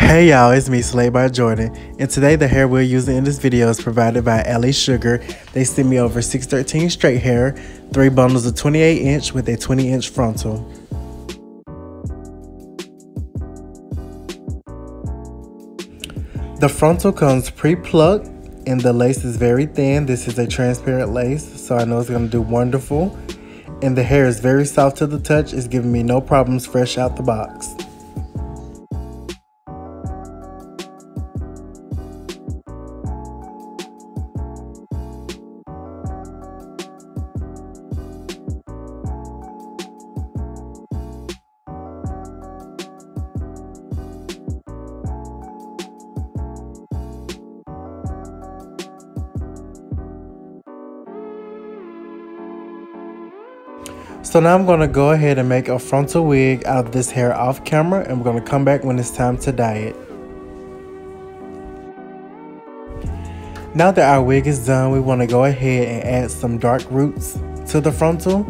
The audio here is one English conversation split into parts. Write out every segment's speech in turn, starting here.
Hey y'all, it's me, Slayed by Jordan, and today the hair we're using in this video is provided by AliSugar. They sent me over 613 straight hair, 3 bundles of 28 inch with a 20 inch frontal. The frontal comes pre-plucked and the lace is very thin. This is a transparent lace, so I know it's going to do wonderful. And the hair is very soft to the touch. It's giving me no problems fresh out the box. So now I'm going to go ahead and make a frontal wig out of this hair off camera, and we're going to come back when it's time to dye it. Now that our wig is done, we want to go ahead and add some dark roots to the frontal.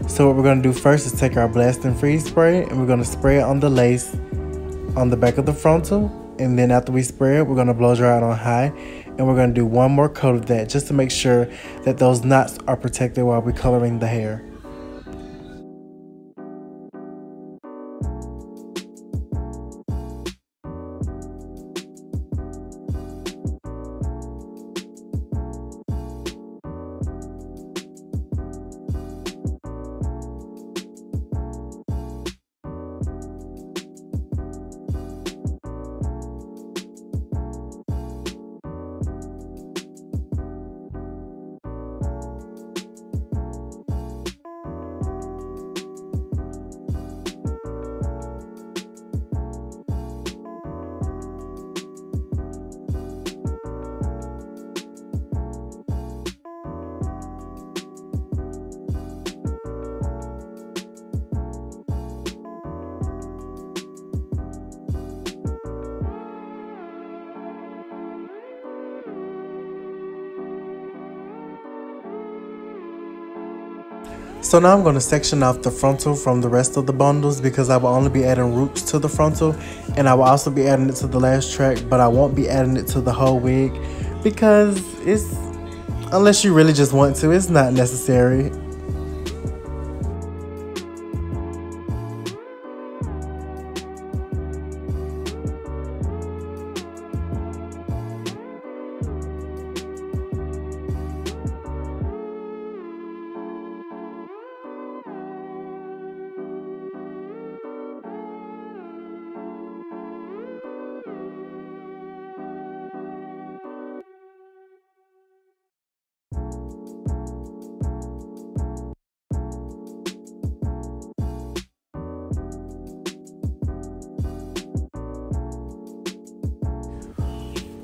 So what we're going to do first is take our Blast and Freeze spray, and we're going to spray it on the lace on the back of the frontal. And then after we spray it, we're going to blow dry it on high, and we're going to do one more coat of that just to make sure that those knots are protected while we're coloring the hair. So now I'm going to section off the frontal from the rest of the bundles because I will only be adding roots to the frontal, and I will also be adding it to the last track, but I won't be adding it to the whole wig because unless you really just want to, it's not necessary.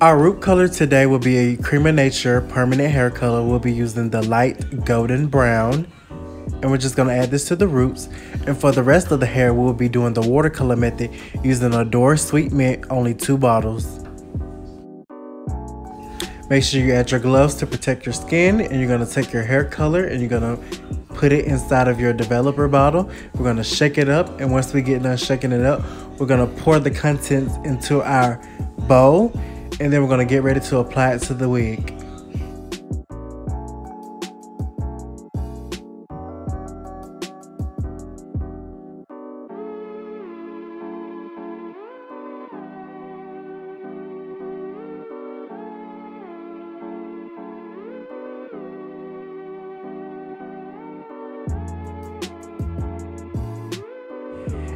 Our root color today will be a Cream of Nature permanent hair color. We'll be using the light golden brown, and we're just going to add this to the roots. And for the rest of the hair, we'll be doing the watercolor method using Adore Sweet Mint, only 2 bottles. Make sure you add your gloves to protect your skin, and you're going to take your hair color and you're going to put it inside of your developer bottle. We're going to shake it up, and once we get done shaking it up, we're going to pour the contents into our bowl. And then we're going to get ready to apply it to the wig.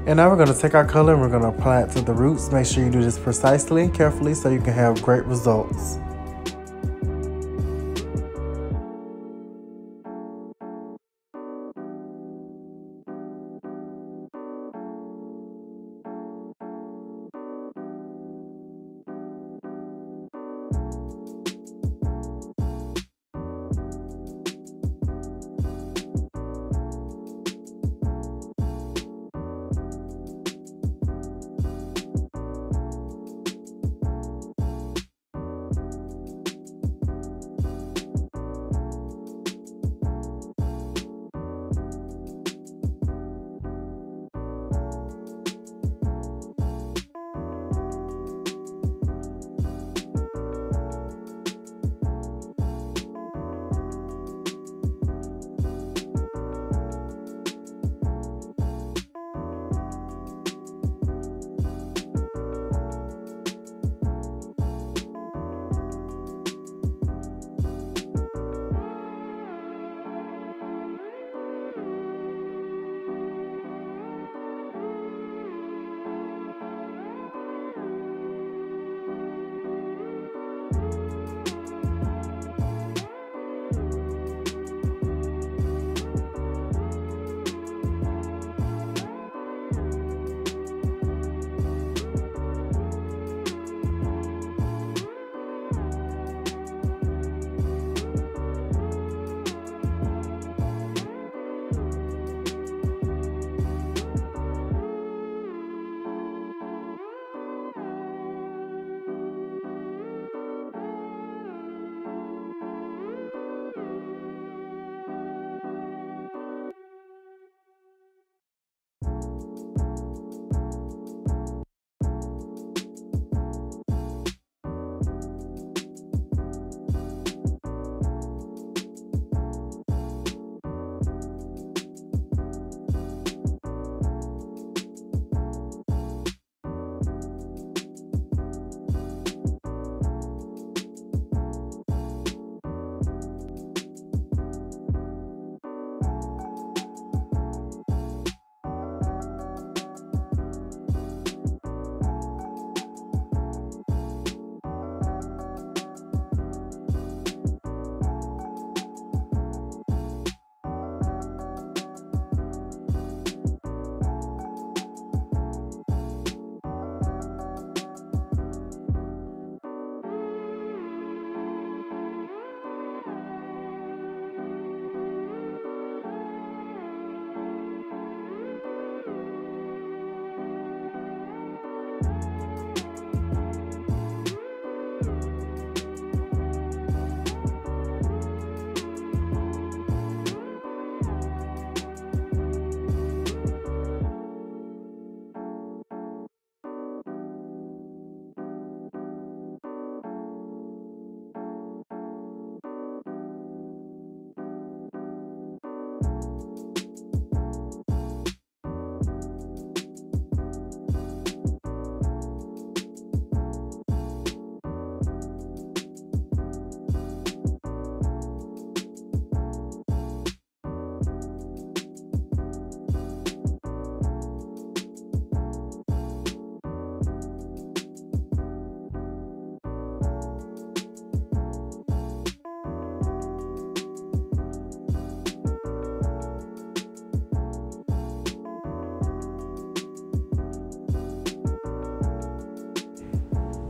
And now we're going to take our color and we're going to apply it to the roots. Make sure you do this precisely and carefully so you can have great results.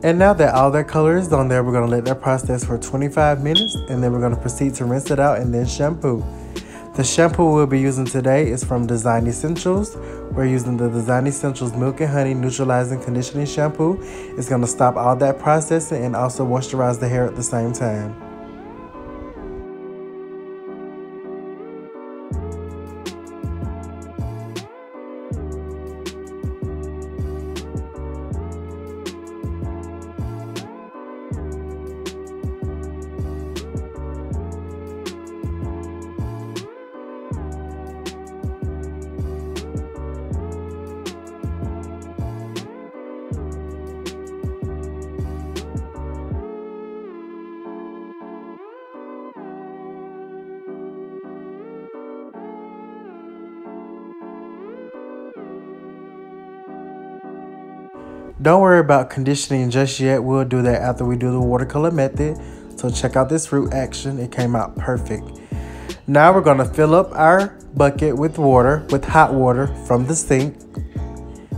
And now that all that color is on there, we're going to let that process for 25 minutes and then we're going to proceed to rinse it out and then shampoo. The shampoo we'll be using today is from Design Essentials. We're using the Design Essentials Milk and Honey Neutralizing Conditioning Shampoo. It's going to stop all that processing and also moisturize the hair at the same time. Don't worry about conditioning just yet. We'll do that after we do the watercolor method. So check out this root action. It came out perfect. Now we're going to fill up our bucket with water, with hot water from the sink.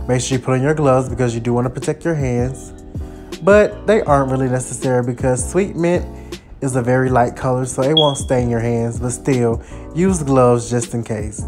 Make sure you put on your gloves because you do want to protect your hands. But they aren't really necessary because sweet mint is a very light color, so it won't stain your hands. But still, use gloves just in case.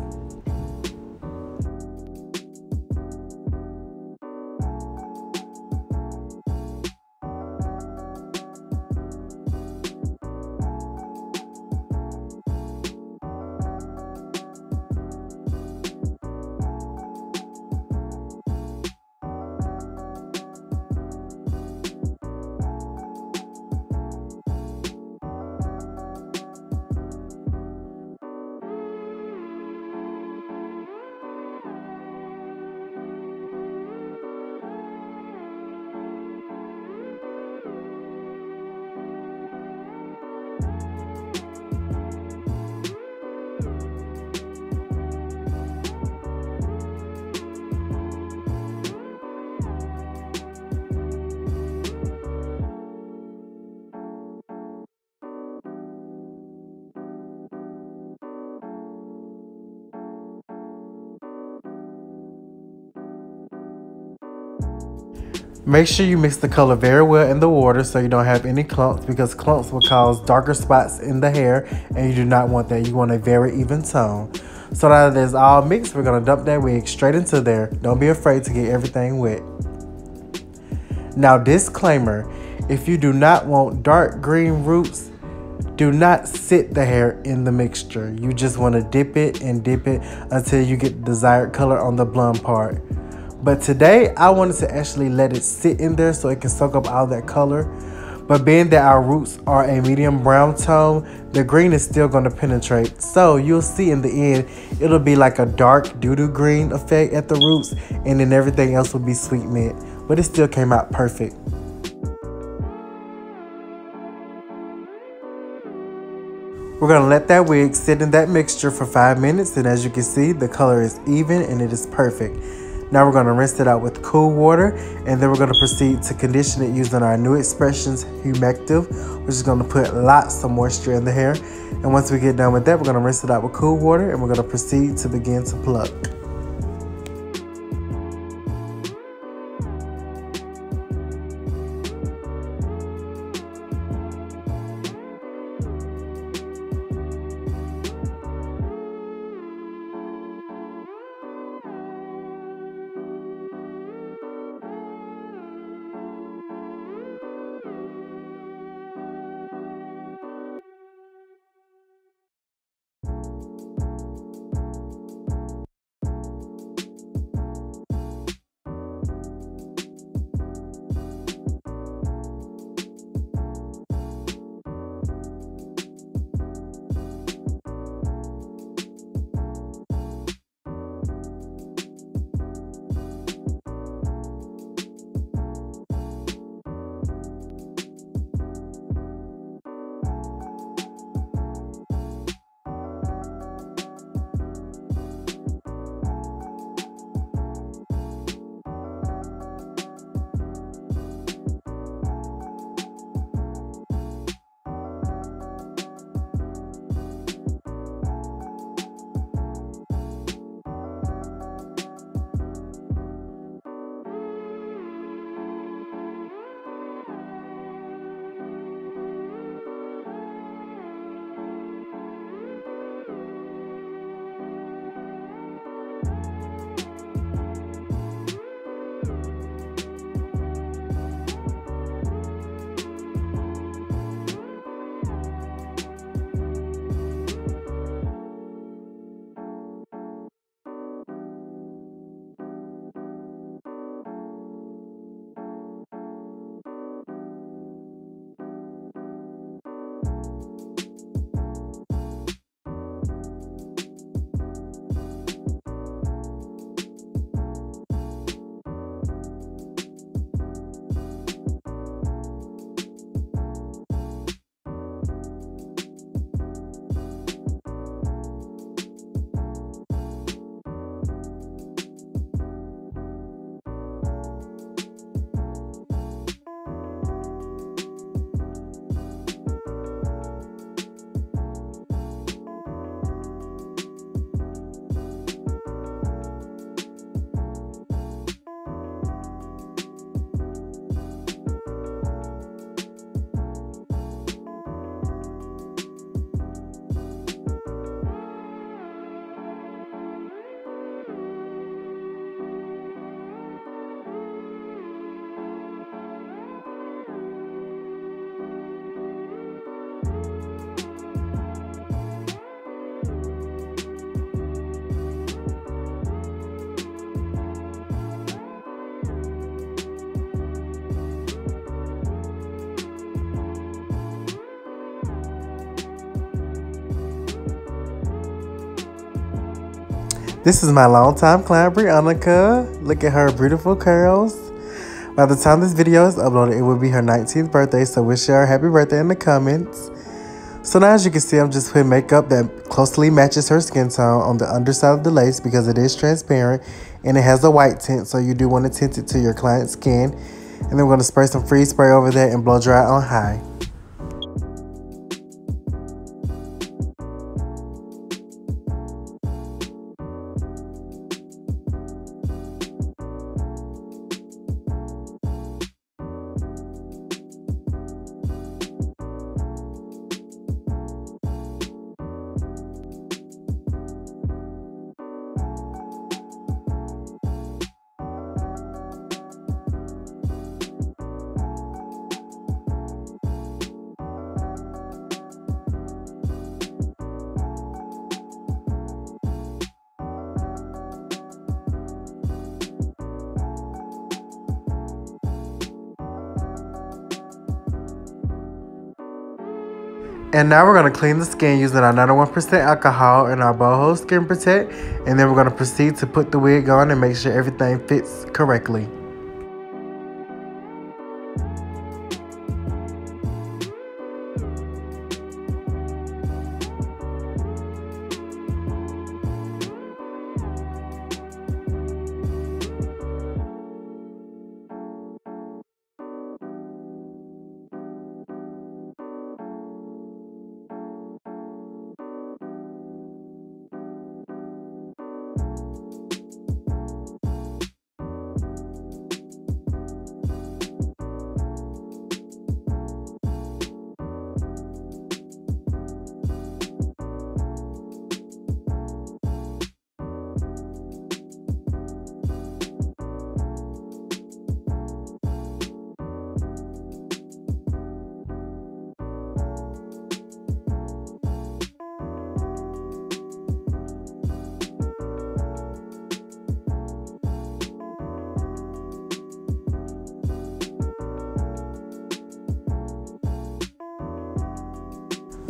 Make sure you mix the color very well in the water so you don't have any clumps, because clumps will cause darker spots in the hair and you do not want that. You want a very even tone. So now that it's all mixed, we're going to dump that wig straight into there. Don't be afraid to get everything wet. Now, disclaimer, if you do not want dark green roots, do not sit the hair in the mixture. You just want to dip it and dip it until you get the desired color on the blonde part. But today, I wanted to actually let it sit in there so it can soak up all that color. But being that our roots are a medium brown tone, the green is still going to penetrate. So you'll see in the end, it'll be like a dark doo-doo green effect at the roots, and then everything else will be sweet mint. But it still came out perfect. We're going to let that wig sit in that mixture for 5 minutes, and as you can see, the color is even and it is perfect. Now we're going to rinse it out with cool water, and then we're going to proceed to condition it using our New Expressions Humective, which is going to put lots of moisture in the hair. And once we get done with that, we're going to rinse it out with cool water, and we're going to proceed to begin to pluck. This is my longtime client, Briannica. Look at her beautiful curls. By the time this video is uploaded, it will be her 19th birthday, so wish her a happy birthday in the comments. So now as you can see, I'm just putting makeup that closely matches her skin tone on the underside of the lace because it is transparent and it has a white tint, so you do want to tint it to your client's skin. And then we're going to spray some freeze spray over that and blow dry on high. And now we're going to clean the skin using our 91% alcohol and our Boho Skin Protect. And then we're going to proceed to put the wig on and make sure everything fits correctly.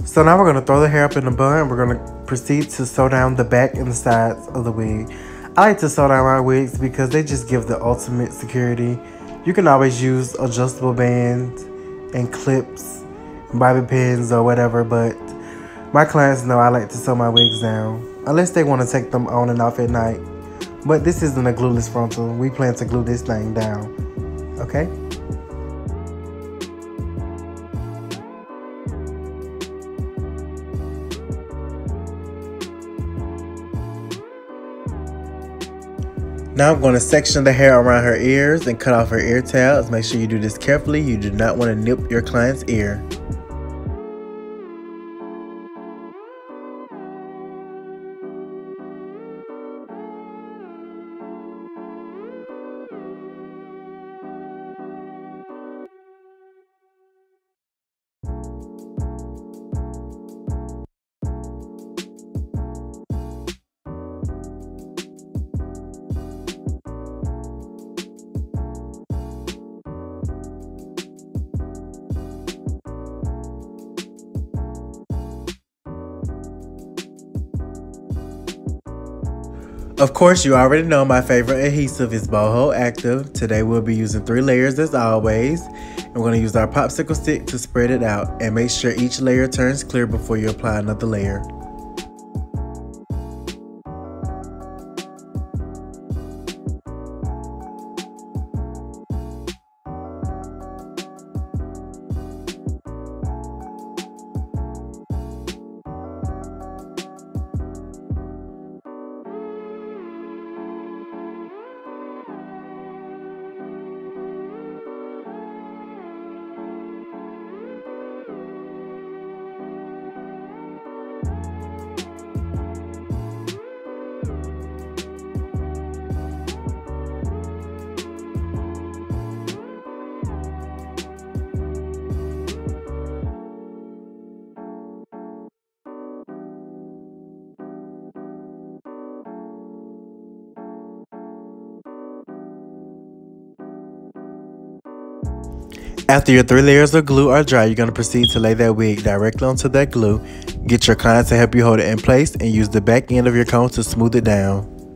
So now we're going to throw the hair up in a bun and we're going to proceed to sew down the back and the sides of the wig. I like to sew down my wigs because they just give the ultimate security. You can always use adjustable bands and clips, bobby pins or whatever, but my clients know I like to sew my wigs down unless they want to take them on and off at night. But this isn't a glueless frontal. We plan to glue this thing down, okay? Now I'm going to section the hair around her ears and cut off her ear tabs. Make sure you do this carefully. You do not want to nip your client's ear. Of course, you already know my favorite adhesive is Boho Active. Today we'll be using 3 layers as always. And we're going to use our popsicle stick to spread it out and make sure each layer turns clear before you apply another layer. After your 3 layers of glue are dry, you're going to proceed to lay that wig directly onto that glue. Get your client to help you hold it in place and use the back end of your comb to smooth it down.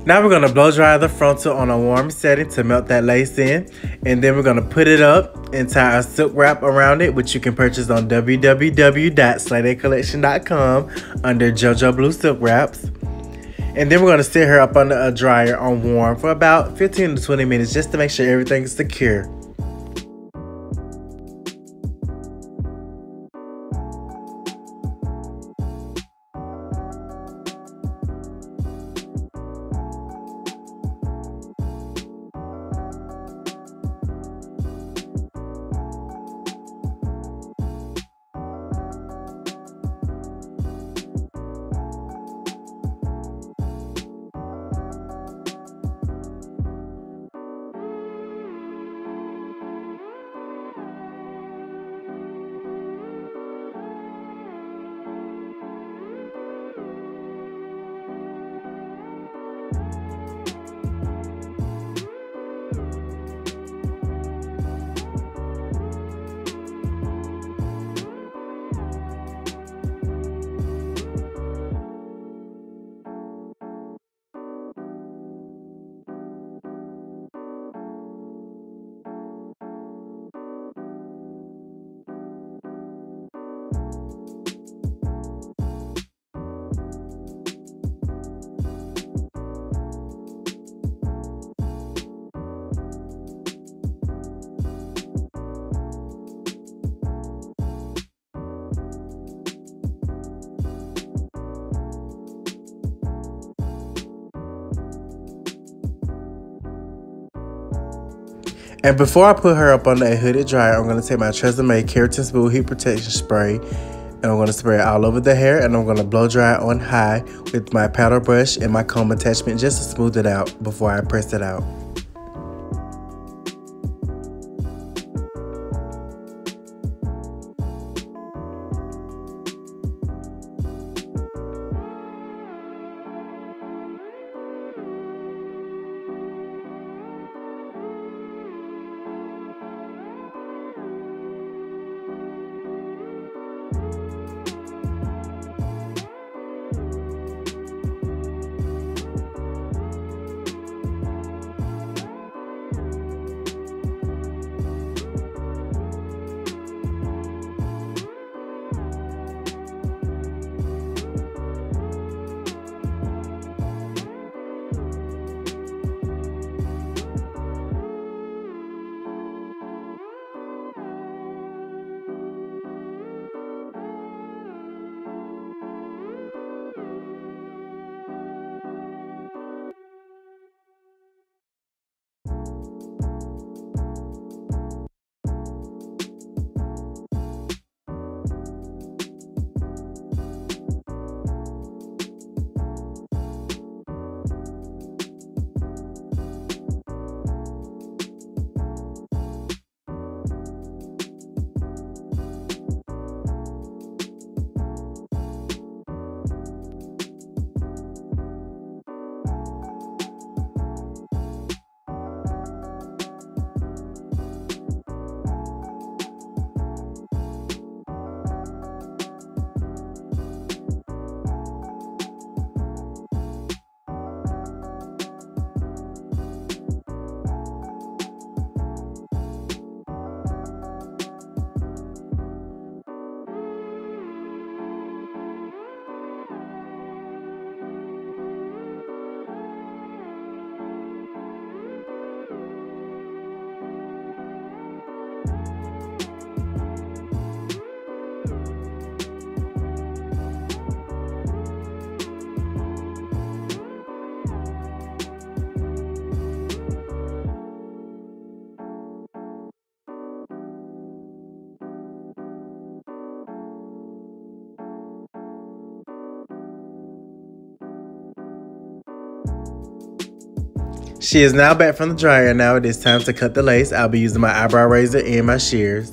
Now we're going to blow dry the frontal on a warm setting to melt that lace in. And then we're going to put it up and tie a silk wrap around it, which you can purchase on www.slaydaycollection.com under JoJo Blue Silk Wraps. And then we're going to sit her up under a dryer on warm for about 15 to 20 minutes just to make sure everything is secure. And before I put her up under a hooded dryer, I'm going to take my Tresemme Keratin Smooth Heat Protection Spray and I'm going to spray it all over the hair, and I'm going to blow dry it on high with my powder brush and my comb attachment just to smooth it out before I press it out. She is now back from the dryer. Now it is time to cut the lace. I'll be using my eyebrow razor and my shears.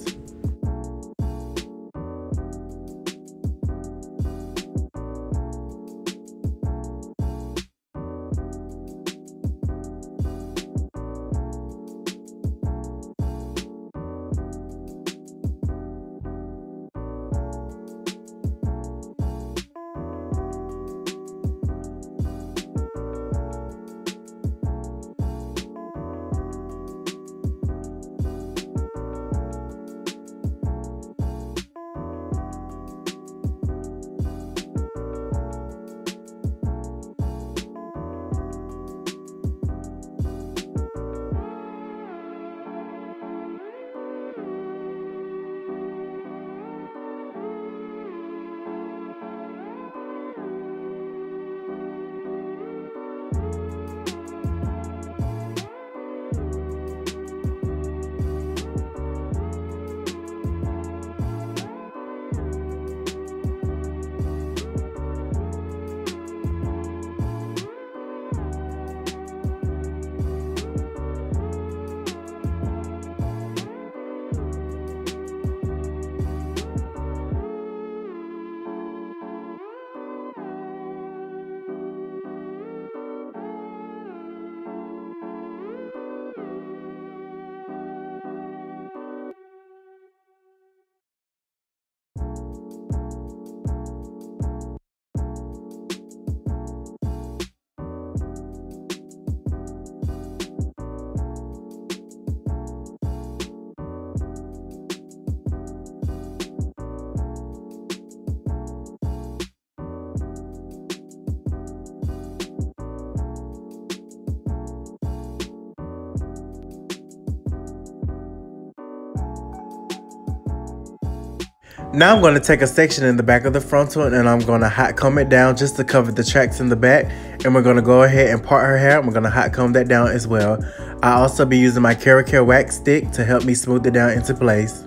Now I'm going to take a section in the back of the frontal and I'm going to hot comb it down just to cover the tracks in the back. And we're going to go ahead and part her hair. And we're going to hot comb that down as well. I'll also be using my Care wax stick to help me smooth it down into place.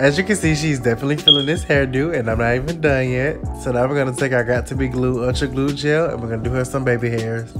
As you can see, she's definitely feeling this hairdo, and I'm not even done yet. So now we're going to take our Got To Be Glue Ultra Glue Gel, and we're going to do her some baby hairs.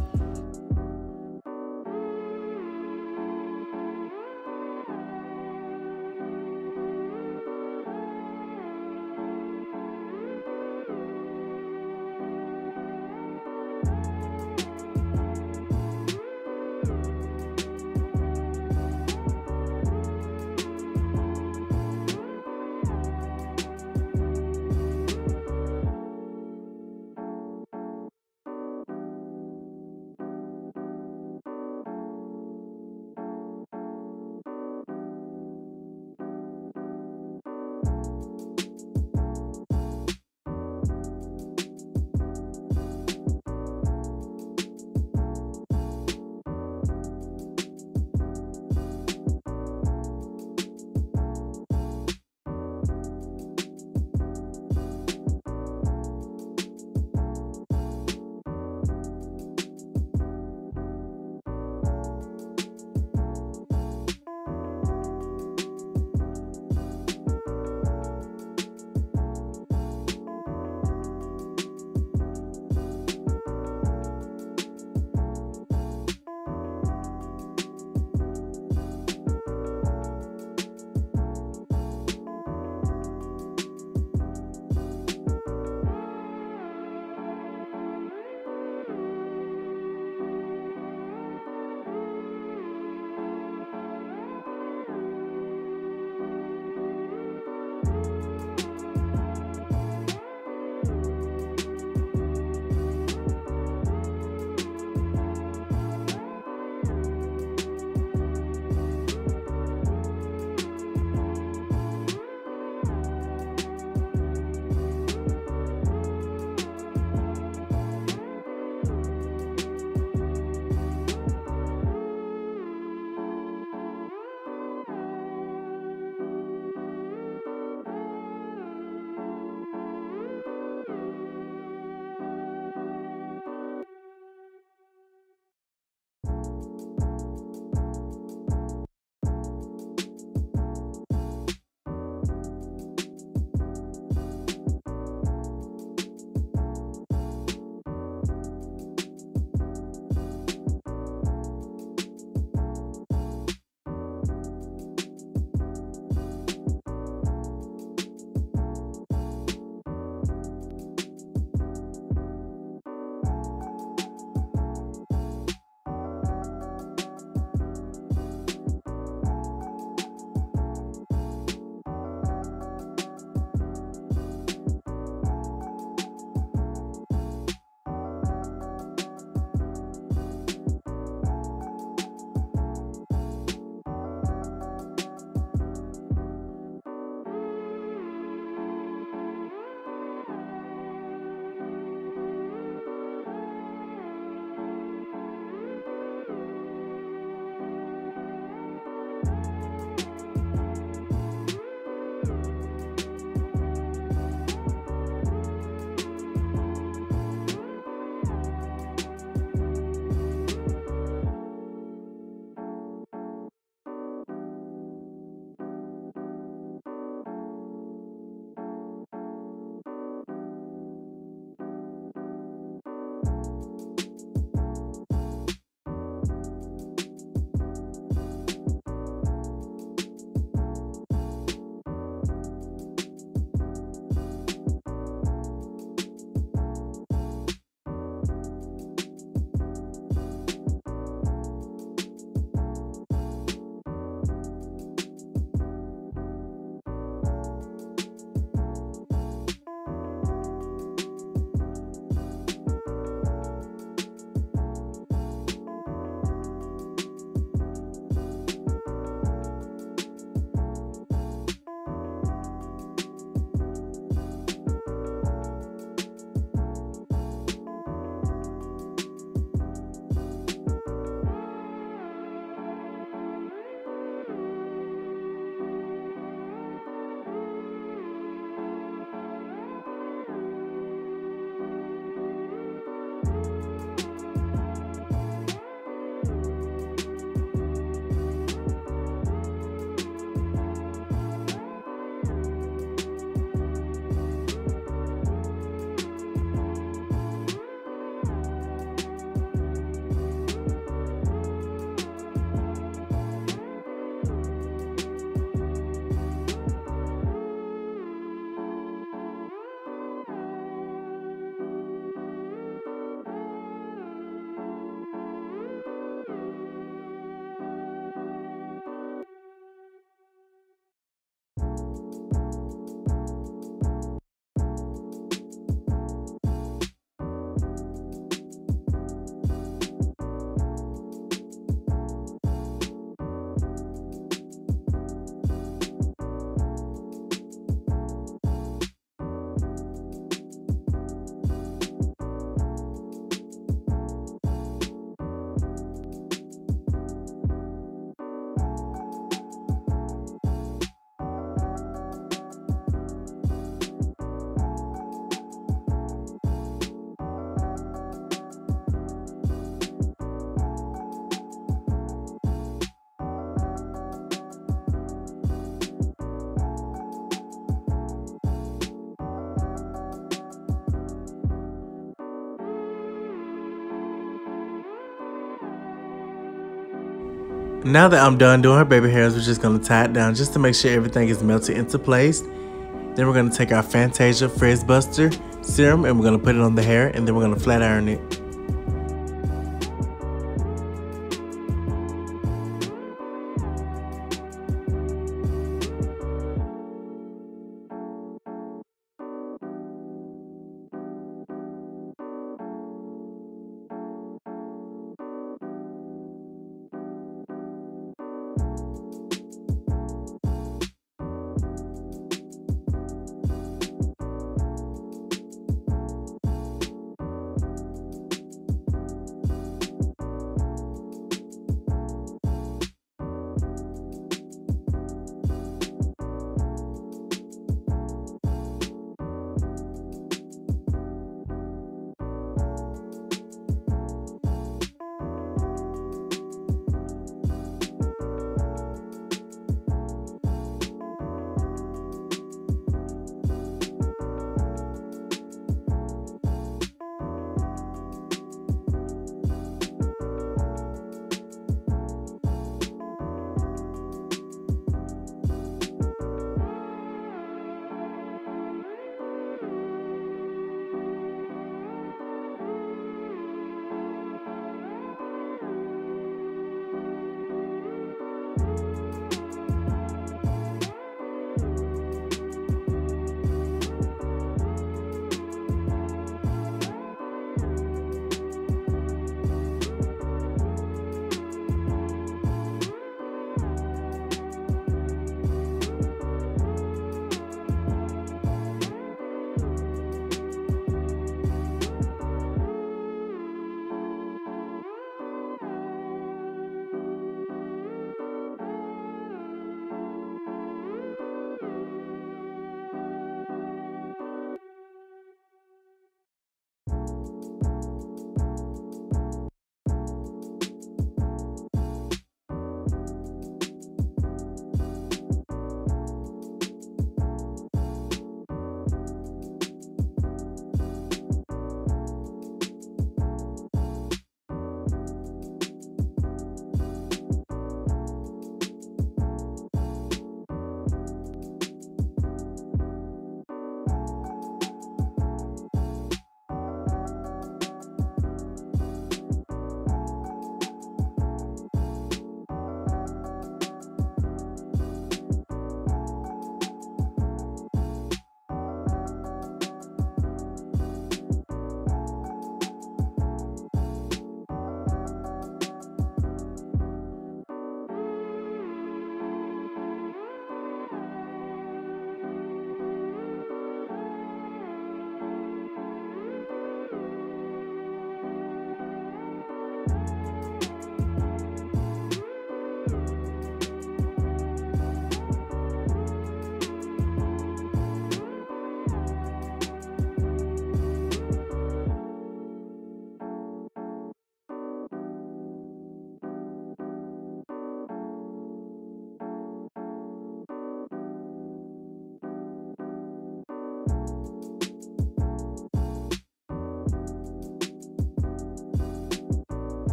Now that I'm done doing her baby hairs, we're just gonna tie it down just to make sure everything is melted into place. Then we're gonna take our Fantasia Frizz Buster serum and we're gonna put it on the hair, and then we're gonna flat iron it.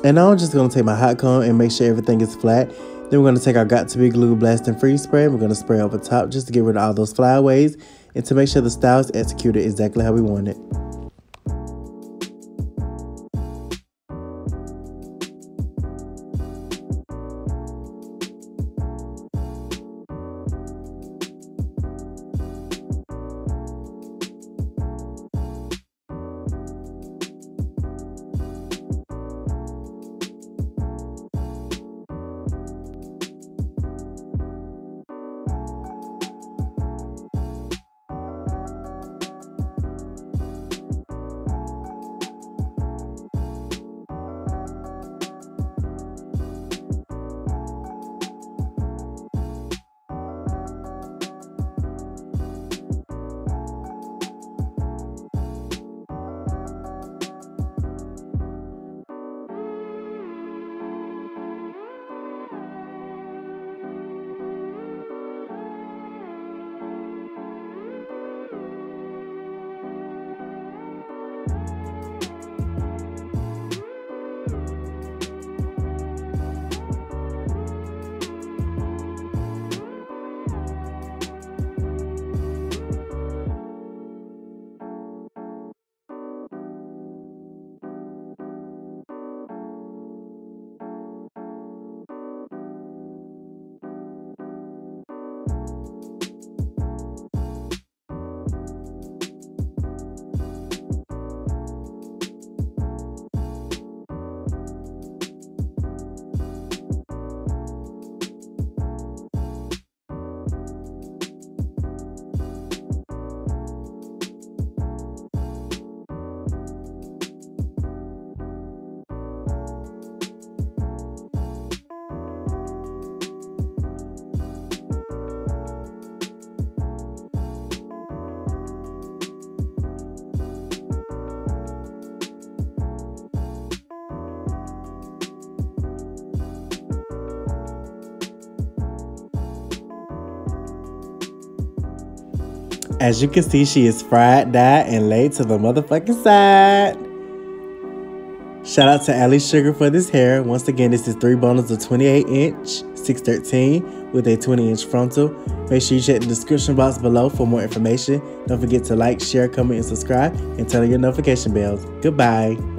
And now I'm just going to take my hot comb and make sure everything is flat. Then we're going to take our Got To Be Glue Blast and Freeze spray. And we're going to spray over top just to get rid of all those flyaways and to make sure the style is executed exactly how we want it. As you can see, she is fried, dyed, and laid to the motherfucking side. Shout out to AliSugar for this hair. Once again, this is 3 bundles of 28-inch, 613 with a 20-inch frontal. Make sure you check the description box below for more information. Don't forget to like, share, comment, and subscribe, and turn on your notification bells. Goodbye.